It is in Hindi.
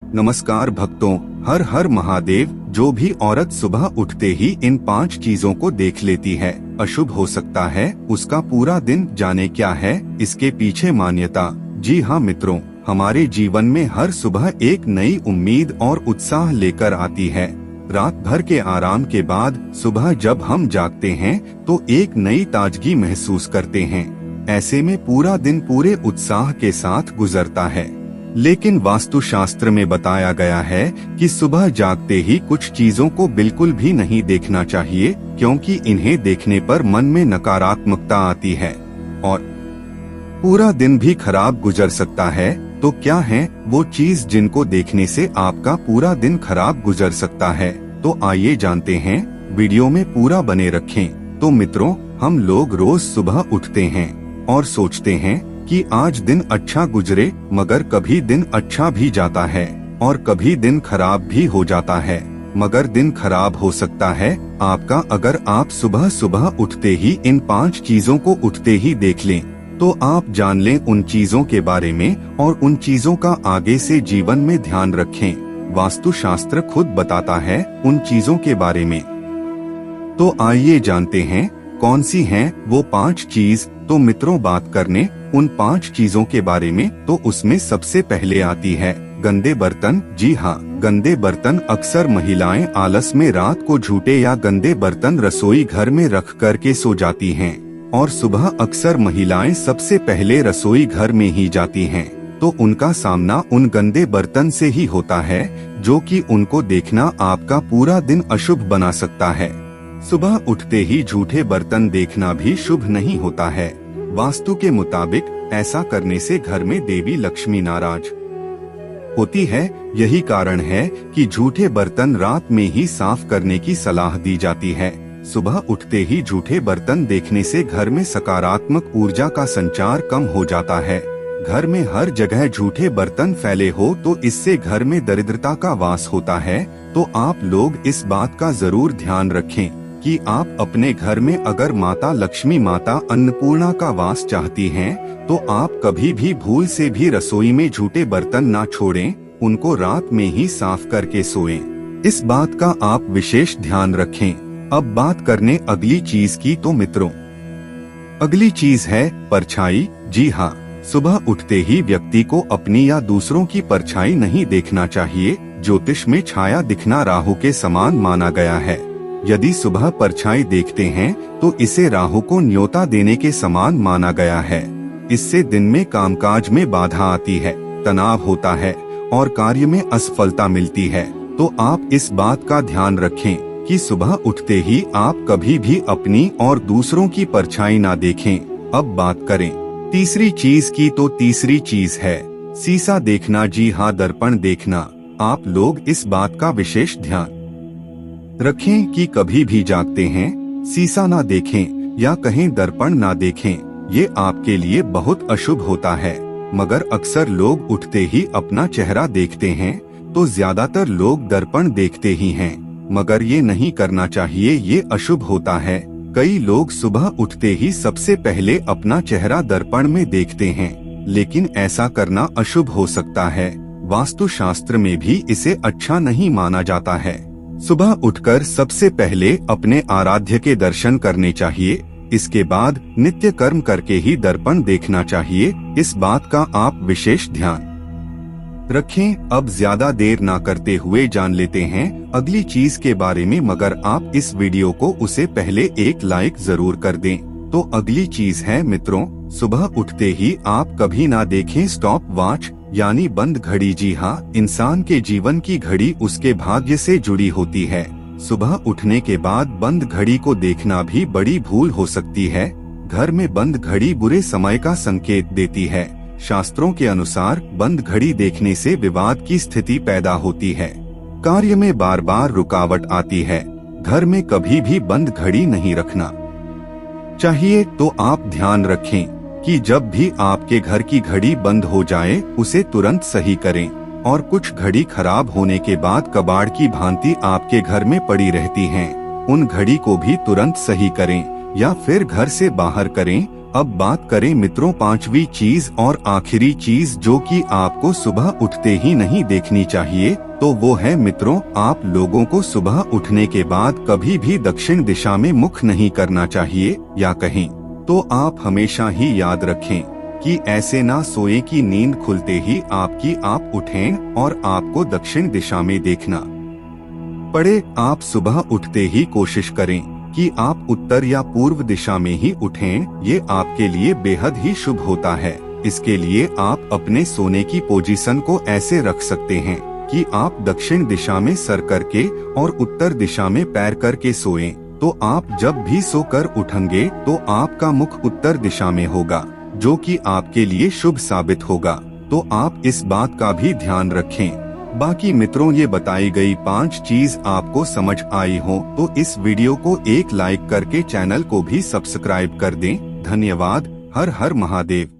नमस्कार भक्तों, हर हर महादेव। जो भी औरत सुबह उठते ही इन 5 चीजों को देख लेती है, अशुभ हो सकता है उसका पूरा दिन। जाने क्या है इसके पीछे मान्यता। जी हाँ मित्रों, हमारे जीवन में हर सुबह एक नई उम्मीद और उत्साह लेकर आती है। रात भर के आराम के बाद सुबह जब हम जागते हैं तो एक नई ताजगी महसूस करते हैं। ऐसे में पूरा दिन पूरे उत्साह के साथ गुजरता है। लेकिन वास्तुशास्त्र में बताया गया है कि सुबह जागते ही कुछ चीजों को बिल्कुल भी नहीं देखना चाहिए, क्योंकि इन्हें देखने पर मन में नकारात्मकता आती है और पूरा दिन भी खराब गुजर सकता है। तो क्या है वो चीज जिनको देखने से आपका पूरा दिन खराब गुजर सकता है? तो आइए जानते हैं, वीडियो में पूरा बने रखें। तो मित्रों, हम लोग रोज सुबह उठते हैं और सोचते हैं कि आज दिन अच्छा गुजरे, मगर कभी दिन अच्छा भी जाता है और कभी दिन खराब भी हो जाता है। मगर दिन खराब हो सकता है आपका अगर आप सुबह सुबह उठते ही इन 5 चीजों को उठते ही देख लें। तो आप जान लें उन चीजों के बारे में और उन चीजों का आगे से जीवन में ध्यान रखें। वास्तुशास्त्र खुद बताता है उन चीजों के बारे में। तो आइए जानते हैं कौन सी हैं वो 5 चीज। तो मित्रों, बात करने उन 5 चीजों के बारे में, तो उसमें सबसे पहले आती है गंदे बर्तन। जी हाँ, गंदे बर्तन। अक्सर महिलाएं आलस में रात को झूठे या गंदे बर्तन रसोई घर में रख कर के सो जाती हैं और सुबह अक्सर महिलाएं सबसे पहले रसोई घर में ही जाती हैं। तो उनका सामना उन गंदे बर्तन से ही होता है, जो कि उनको देखना आपका पूरा दिन अशुभ बना सकता है। सुबह उठते ही झूठे बर्तन देखना भी शुभ नहीं होता है। वास्तु के मुताबिक ऐसा करने से घर में देवी लक्ष्मी नाराज होती है। यही कारण है कि झूठे बर्तन रात में ही साफ करने की सलाह दी जाती है। सुबह उठते ही झूठे बर्तन देखने से घर में सकारात्मक ऊर्जा का संचार कम हो जाता है। घर में हर जगह झूठे बर्तन फैले हो तो इससे घर में दरिद्रता का वास होता है। तो आप लोग इस बात का जरूर ध्यान रखें कि आप अपने घर में अगर माता लक्ष्मी, माता अन्नपूर्णा का वास चाहती हैं, तो आप कभी भी भूल से भी रसोई में झूठे बर्तन ना छोड़ें, उनको रात में ही साफ करके सोएं। इस बात का आप विशेष ध्यान रखें। अब बात करने अगली चीज की। तो मित्रों, अगली चीज है परछाई। जी हाँ, सुबह उठते ही व्यक्ति को अपनी या दूसरों की परछाई नहीं देखना चाहिए। ज्योतिष में छाया दिखना राहु के समान माना गया है। यदि सुबह परछाई देखते हैं तो इसे राहु को न्योता देने के समान माना गया है। इससे दिन में कामकाज में बाधा आती है, तनाव होता है और कार्य में असफलता मिलती है। तो आप इस बात का ध्यान रखें कि सुबह उठते ही आप कभी भी अपनी और दूसरों की परछाई ना देखें। अब बात करें तीसरी चीज की। तो तीसरी चीज है शीशा देखना। जी हाँ, दर्पण देखना। आप लोग इस बात का विशेष ध्यान रखें कि कभी भी जागते हैं शीशा ना देखें या कहीं दर्पण ना देखें। ये आपके लिए बहुत अशुभ होता है। मगर अक्सर लोग उठते ही अपना चेहरा देखते हैं, तो ज्यादातर लोग दर्पण देखते ही हैं। मगर ये नहीं करना चाहिए, ये अशुभ होता है। कई लोग सुबह उठते ही सबसे पहले अपना चेहरा दर्पण में देखते हैं, लेकिन ऐसा करना अशुभ हो सकता है। वास्तुशास्त्र में भी इसे अच्छा नहीं माना जाता है। सुबह उठकर सबसे पहले अपने आराध्य के दर्शन करने चाहिए। इसके बाद नित्य कर्म करके ही दर्पण देखना चाहिए। इस बात का आप विशेष ध्यान रखें। अब ज्यादा देर ना करते हुए जान लेते हैं अगली चीज के बारे में। मगर आप इस वीडियो को उसे पहले एक लाइक जरूर कर दें। तो अगली चीज है मित्रों, सुबह उठते ही आप कभी ना देखें स्टॉप वॉच, यानी बंद घड़ी। जी हाँ, इंसान के जीवन की घड़ी उसके भाग्य से जुड़ी होती है। सुबह उठने के बाद बंद घड़ी को देखना भी बड़ी भूल हो सकती है। घर में बंद घड़ी बुरे समय का संकेत देती है। शास्त्रों के अनुसार बंद घड़ी देखने से विवाद की स्थिति पैदा होती है, कार्य में बार बार रुकावट आती है। घर में कभी भी बंद घड़ी नहीं रखना चाहिए। तो आप ध्यान रखें कि जब भी आपके घर की घड़ी बंद हो जाए उसे तुरंत सही करें। और कुछ घड़ी खराब होने के बाद कबाड़ की भांति आपके घर में पड़ी रहती हैं, उन घड़ी को भी तुरंत सही करें या फिर घर से बाहर करें। अब बात करें मित्रों पांचवी चीज और आखिरी चीज जो कि आपको सुबह उठते ही नहीं देखनी चाहिए, तो वो है मित्रों, आप लोगों को सुबह उठने के बाद कभी भी दक्षिण दिशा में मुख नहीं करना चाहिए। या कहें तो आप हमेशा ही याद रखें कि ऐसे ना सोए कि नींद खुलते ही आप उठें और आपको दक्षिण दिशा में देखना पड़े। आप सुबह उठते ही कोशिश करें कि आप उत्तर या पूर्व दिशा में ही उठें। ये आपके लिए बेहद ही शुभ होता है। इसके लिए आप अपने सोने की पोजीशन को ऐसे रख सकते हैं कि आप दक्षिण दिशा में सर करके और उत्तर दिशा में पैर करके सोएं। तो आप जब भी सोकर उठेंगे तो आपका मुख उत्तर दिशा में होगा, जो कि आपके लिए शुभ साबित होगा। तो आप इस बात का भी ध्यान रखें। बाकी मित्रों, ये बताई गई 5 चीज आपको समझ आई हो तो इस वीडियो को एक लाइक करके चैनल को भी सब्सक्राइब कर दें। धन्यवाद। हर हर महादेव।